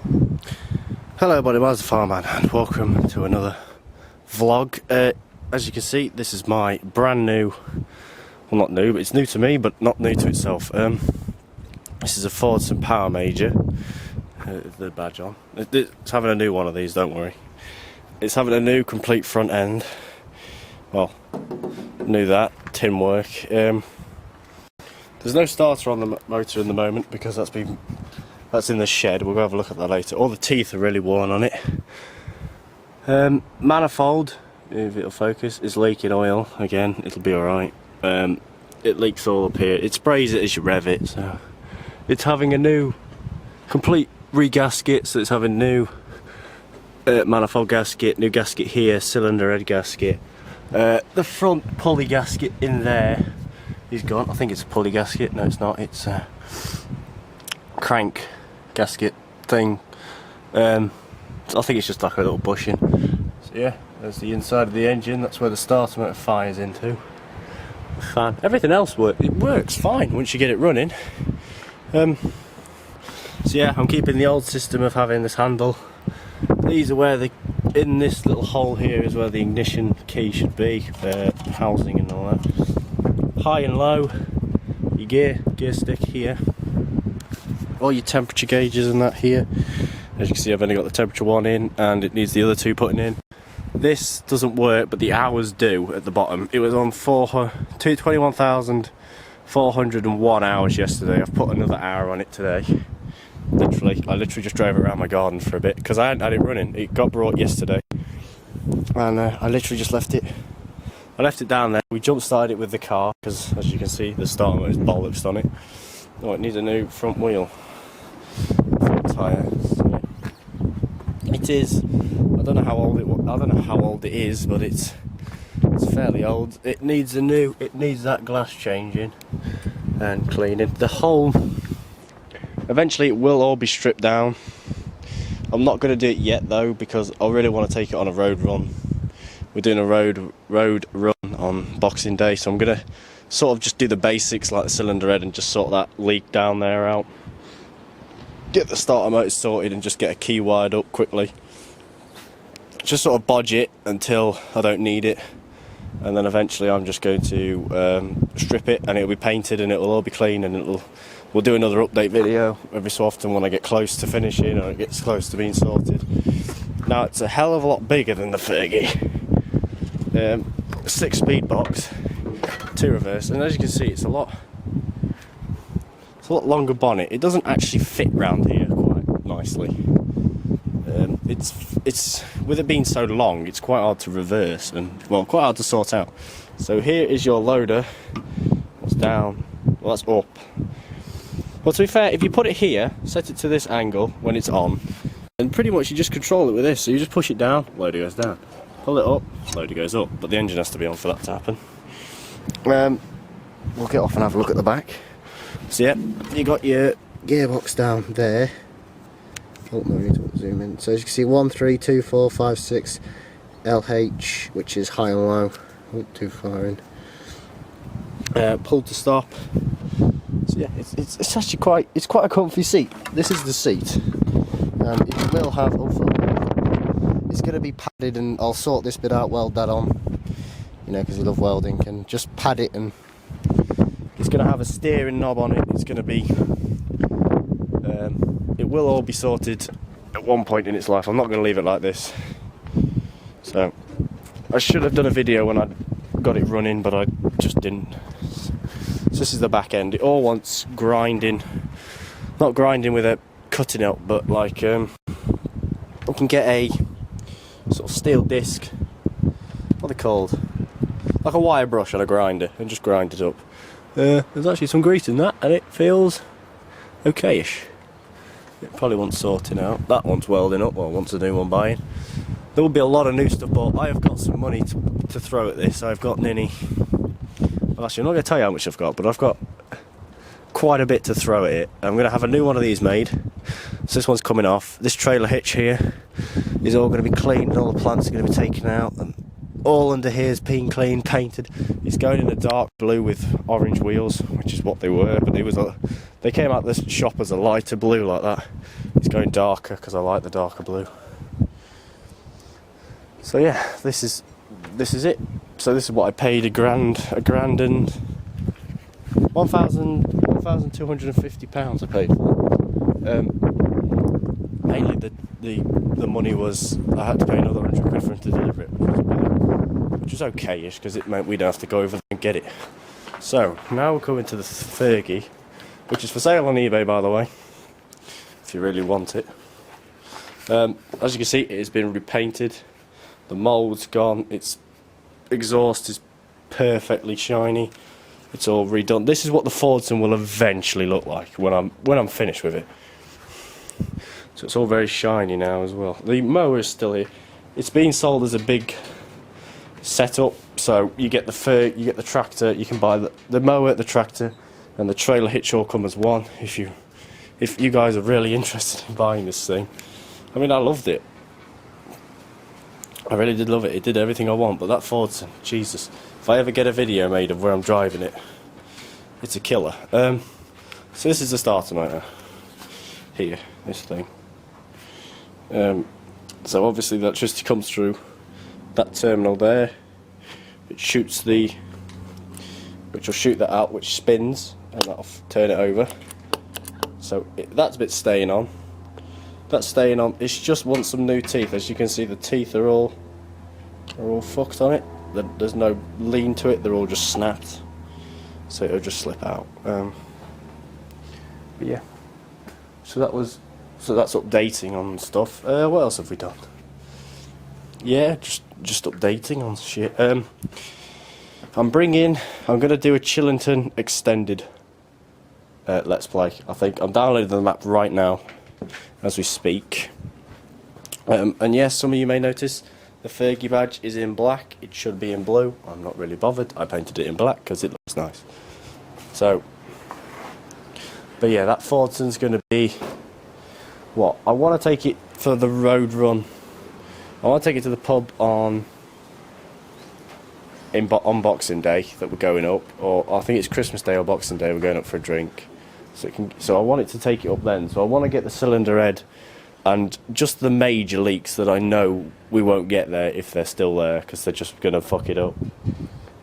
Hello everybody, mine's the Farman and welcome to another vlog. As you can see, this is my brand new, well not new, but it's new to me but not new to itself. This is a Fordson Power Major, the badge on. It's having a new one of these, don't worry. It's having a new complete front end. Well, knew that, tin work. There's no starter on the motor in the moment because that's in the shed. We'll go have a look at that later. All the teeth are really worn on it. Manifold, if it'll focus, is leaking oil. Again, it'll be alright. It leaks all up here. It sprays it as you rev it, so it's having a new complete re-gasket, so it's having new manifold gasket, new gasket here, cylinder head gasket. The front pulley gasket in there is gone. I think it's a pulley gasket. No, it's not. It's a crank gasket thing. I think it's just like a little bushing. So yeah, there's the inside of the engine. That's where the starter motor fires into. The fan. Everything else works fine once you get it running. So yeah, I'm keeping the old system of having this handle. These are where in this little hole here is where the ignition key should be, housing and all that. High and low, your gear stick here. All your temperature gauges and that here. As you can see, I've only got the temperature one in and it needs the other two putting in. This doesn't work, but the hours do at the bottom. It was on 21,401 hours yesterday. I've put another hour on it today. I literally just drove it around my garden for a bit because I hadn't had it running. It got brought yesterday and I literally just left it. I left it down there. We jump started it with the car because, as you can see, the starter motor is bollocks on it. Oh, it needs a new front wheel. Front tyre. So it is. I don't know how old it is, but it's fairly old. It needs that glass changing and cleaning. The whole. Eventually, it will all be stripped down. I'm not going to do it yet though because I really want to take it on a road run. We're doing a road run on Boxing Day, so I'm going to sort of just do the basics like the cylinder head and just sort that leak down there out. Get the starter motor sorted and just get a key wired up quickly. Just sort of bodge it until I don't need it, and then eventually I'm just going to strip it and it'll be painted and it'll all be clean, and we'll do another update video every so often when I get close to finishing or it gets close to being sorted. Now it's a hell of a lot bigger than the Fergie. 6-speed box, 2 reverse, and as you can see it's a lot longer bonnet. It doesn't actually fit round here quite nicely. It's with it being so long, it's quite hard to reverse and quite hard to sort out. So here is your loader. What's down? Well, that's up. Well, to be fair, if you put it here, set it to this angle when it's on, and pretty much you just control it with this. So you just push it down, loader goes down. Pull it up, loader goes up. But the engine has to be on for that to happen. We'll get off and have a look at the back. So yeah, you got your gearbox down there. Oh no, we need to zoom in. So as you can see, 1, 3, 2, 4, 5, 6 LH, which is high and low. Oh, too far in. Pull to stop. So yeah, it's actually quite a comfy seat. This is the seat. It will have. It's going to be padded, and I'll sort this bit out, weld that on. You know, because I love welding, and just pad it, and it's going to have a steering knob on it. It's going to be. It will all be sorted at one point in its life. I'm not going to leave it like this. So I should have done a video when I got it running, but I just didn't. So this is the back end. It all wants grinding, not grinding with a cutting out, but like I can get a sort of steel disc. What are they called? Like a wire brush on a grinder, and just grind it up. There's actually some grease in that, and it feels okay-ish. It probably wants sorting out. That one's welding up. Well, wants a new one buying. There will be a lot of new stuff, but I have got some money to throw at this. I've got nearly. Well, actually, I'm not going to tell you how much I've got, but I've got quite a bit to throw at it. I'm going to have a new one of these made. So this one's coming off. This trailer hitch here is all going to be cleaned, and all the plants are going to be taken out, and all under here is being clean, painted. It's going in a dark blue with orange wheels, which is what they were, but they came out the shop as a lighter blue like that. It's going darker because I like the darker blue. So yeah, this is it. So this is what I paid a grand and £1,250 I paid for. Mainly the money was I had to pay another £100 for him to deliver it, which was okay-ish because it meant we'd have to go over there and get it. So now we're coming to the Fergie, which is for sale on eBay, by the way, if you really want it. As you can see, it has been repainted. The mould's gone. Its exhaust is perfectly shiny. It's all redone. This is what the Fordson will eventually look like when I'm finished with it. So it's all very shiny now as well. The mower is still here. It's being sold as a big setup. So you get the tractor. You can buy the mower, the tractor, and the trailer hitch all come as one. If you guys are really interested in buying this thing, I mean, I loved it. I really did love it. It did everything I want. But that Fordson, Jesus, if I ever get a video made of where I'm driving it, it's a killer. So this is the starter motor here. This thing. So obviously the electricity comes through that terminal there. It shoots which will shoot that out, which spins, and that'll turn it over. So that's a bit staying on. That's staying on. It just wants some new teeth. As you can see, the teeth are all fucked on it. There's no lean to it. They're all just snapped. So it'll just slip out. But yeah. So that's updating on stuff. What else have we done? Yeah, just updating on shit. I'm gonna do a Chillington extended Let's Play. I think I'm downloading the map right now as we speak. And yes, some of you may notice the Fergie badge is in black. It should be in blue. I'm not really bothered. I painted it in black because it looks nice. So, but yeah, that Fordson's going to be what? I want to take it for the road run. I want to take it to the pub on Boxing Day that we're going up, or I think it's Christmas Day or Boxing Day we're going up for a drink. So I want it to take it up then. So I want to get the cylinder head and just the major leaks that I know we won't get there if they're still there, because they're just going to fuck it up.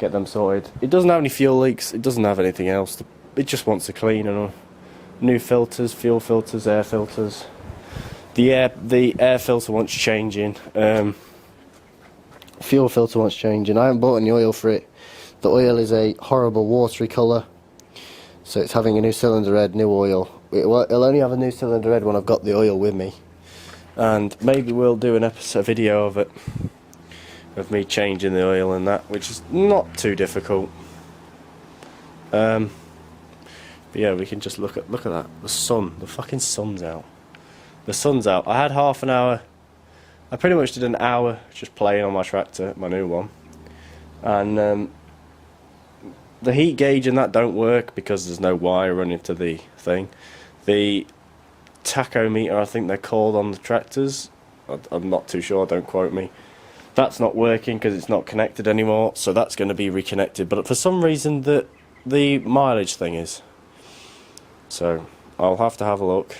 Get them sorted. It doesn't have any fuel leaks. It doesn't have anything else. It just wants a clean and new filters, fuel filters, air filters. The air filter wants changing. Fuel filter wants changing. I haven't bought any oil for it. The oil is a horrible watery colour, so it's having a new cylinder head, new oil. It'll only have a new cylinder head when I've got the oil with me, and maybe we'll do a video of it, of me changing the oil and that, which is not too difficult. But yeah, we can just look at that. The sun, the fucking sun's out. The sun's out. I had half an hour. I pretty much did an hour just playing on my tractor, my new one, and the heat gauge and that don't work because there's no wire running to the thing. The tachometer, I think they're called on the tractors, I'm not too sure, don't quote me. That's not working because it's not connected anymore, so that's going to be reconnected. But for some reason the mileage thing is. So I'll have to have a look.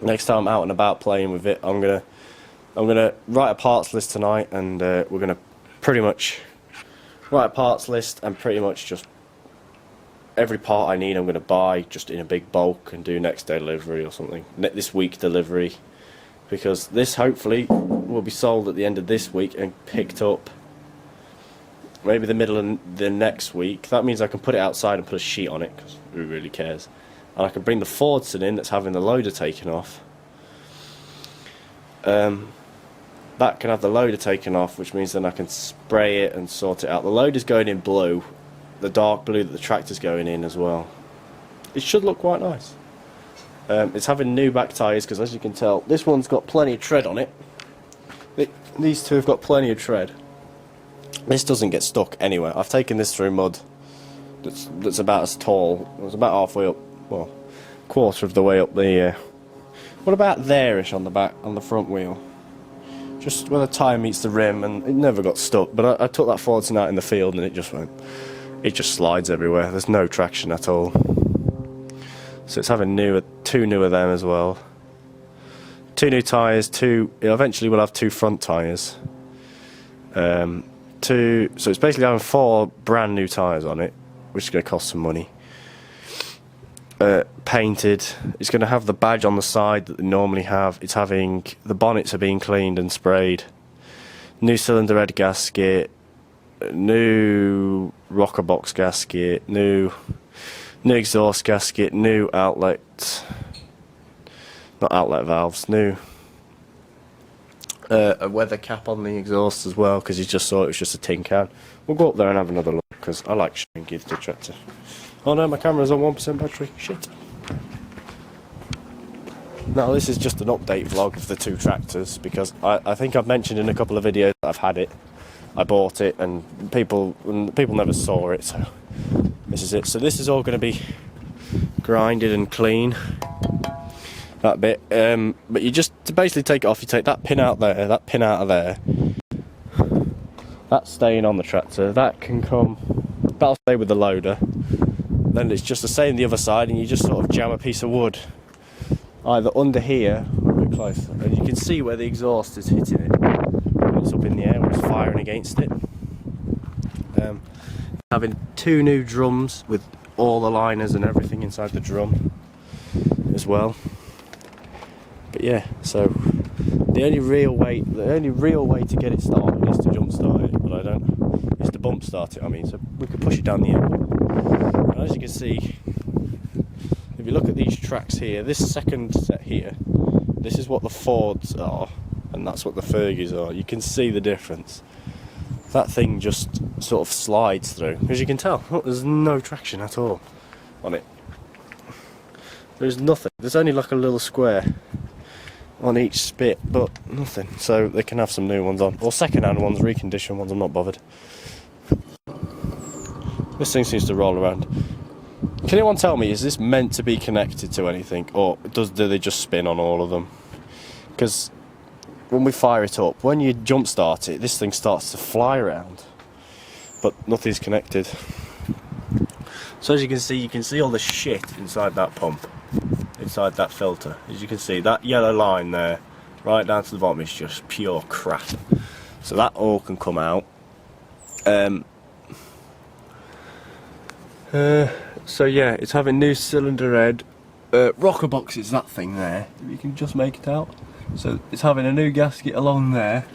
Next time I'm out and about playing with it, I'm gonna write a parts list tonight, and we're gonna pretty much write a parts list and pretty much just every part I need I'm gonna buy just in a big bulk and do next day delivery or something. This week delivery, because this hopefully will be sold at the end of this week and picked up maybe the middle of the next week. That means I can put it outside and put a sheet on it, because who really cares? And I can bring the Fordson in that's having the loader taken off. That can have the loader taken off, which means then I can spray it and sort it out. The loader's going in blue, the dark blue that the tractor's going in as well. It should look quite nice. It's having new back tyres, because as you can tell, this one's got plenty of tread on it. These two have got plenty of tread. This doesn't get stuck anywhere. I've taken this through mud that's about as tall. It's about halfway up, well, quarter of the way up the what about there-ish on the back, on the front wheel, just where the tyre meets the rim, and it never got stuck. But I took that Fordson out in the field and it just slides everywhere. There's no traction at all. So it's having two new of them as well. 2 new tyres, eventually we'll have 2 front tyres. So it's basically having 4 brand new tyres on it, which is going to cost some money. Painted. It's going to have the badge on the side that they normally have. It's having, the bonnets are being cleaned and sprayed. New cylinder head gasket, new rocker box gasket, new exhaust gasket, new outlet, not outlet valves, new a weather cap on the exhaust as well, because you just saw it was just a tin can. We'll go up there and have another look, because I like showing you the tractor. Oh no, my camera's on 1% battery. Shit. Now this is just an update vlog of the 2 tractors, because I think I've mentioned in a couple of videos that I've had it. I bought it and people never saw it, so this is it. So this is all going to be grinded and clean, that bit. But you just, to basically take it off, you take that pin out there, that pin out of there. That's staying on the tractor. That can come, that'll stay with the loader. Then it's just the same the other side, and you just sort of jam a piece of wood either under here or a bit closer, and you can see where the exhaust is hitting it. It's up in the air where it's firing against it. Having 2 new drums with all the liners and everything inside the drum as well. But yeah, so the only real way to get it started is to jump start it, but is to bump start it. I mean, so we could push it down the airport. And as you can see, if you look at these tracks here, this second set here, this is what the Fords are, and that's what the Fergies are. You can see the difference. That thing just sort of slides through. As you can tell, look, there's no traction at all on it. There's nothing. There's only like a little square on each spit, but nothing. So they can have some new ones on, or second-hand ones, reconditioned ones. I'm not bothered. This thing seems to roll around. Can anyone tell me, is this meant to be connected to anything, or do they just spin on all of them? Because when we fire it up, when you jump start it, this thing starts to fly around, but nothing's connected. So as you can see all the shit inside that pump, inside that filter. As you can see, that yellow line there, right down to the bottom, is just pure crap. So that all can come out. So yeah, it's having new cylinder head, rocker boxes, that thing there, you can just make it out. So it's having a new gasket along there,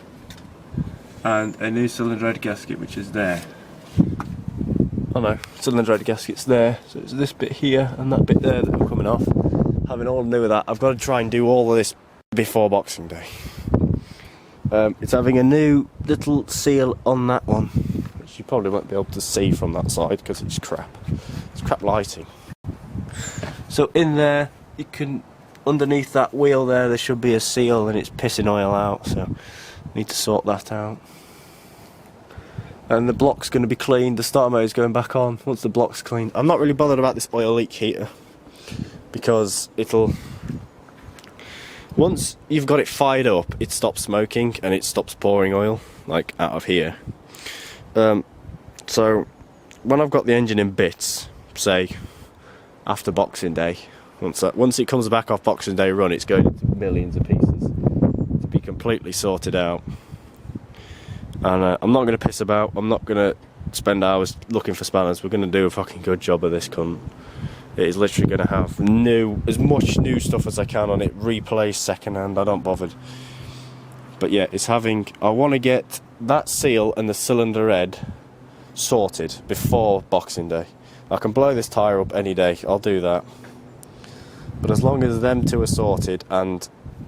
and a new cylinder head gasket which is there. Oh no, cylinder head gasket's there, so it's this bit here and that bit there that are coming off. Having all new of that, I've got to try and do all of this before Boxing Day. It's having a new little seal on that one, which you probably won't be able to see from that side because it's crap. It's crap lighting. So in there, you can, underneath that wheel there should be a seal, and it's pissing oil out, so need to sort that out. And the block's going to be cleaned, the starter motor's going back on once the block's cleaned. I'm not really bothered about this oil leak heater, because once you've got it fired up, it stops smoking and it stops pouring oil, like out of here. So when I've got the engine in bits, say after Boxing Day, once it comes back off Boxing Day run, it's going into millions of pieces to be completely sorted out. And I'm not going to piss about. I'm not going to spend hours looking for spanners. We're going to do a fucking good job of this cunt. It is literally going to have as much new stuff as I can on it, replaced second-hand, I don't bother. But yeah, it's having, I want to get that seal and the cylinder head sorted before Boxing Day. I can blow this tyre up any day, I'll do that. But as long as them two are sorted, and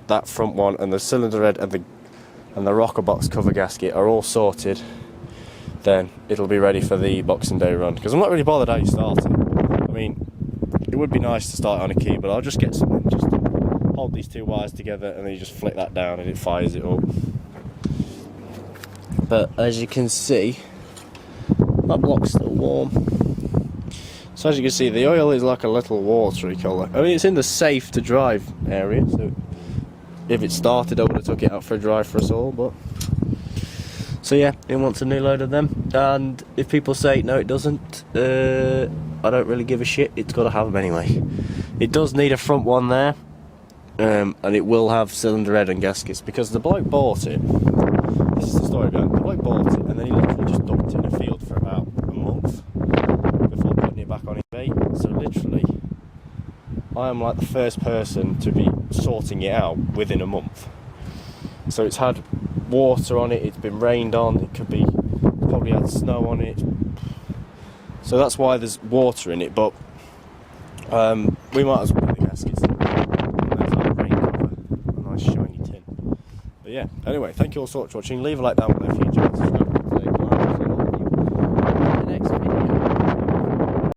that front one and the cylinder head and the rocker box cover gasket are all sorted, then it'll be ready for the Boxing Day run. Because I'm not really bothered how you start it. I mean, it would be nice to start on a key, but I'll just get something, just hold these two wires together and then you just flick that down and it fires it up. But as you can see, that block's still warm. So as you can see, the oil is like a little watery colour. I mean, it's in the safe to drive area, so if it started I would have took it out for a drive for us all, but so yeah, it wants a new load of them. And if people say no it doesn't, I don't really give a shit, it's got to have them anyway. It does need a front one there, and it will have cylinder head and gaskets, because the bloke bought it. This is the story behind it. The bloke bought it, and then he literally just dumped it in a field for about a month before putting it back on eBay. So literally, I am like the first person to be sorting it out within a month. So it's had water on it, it's been rained on, it could be probably had snow on it. So that's why there's water in it, but we might as well put the gaskets in. There's our rain cover, a nice shiny tin. But yeah, anyway, thank you all so much for watching. Leave a like down below if you enjoyed. Subscribe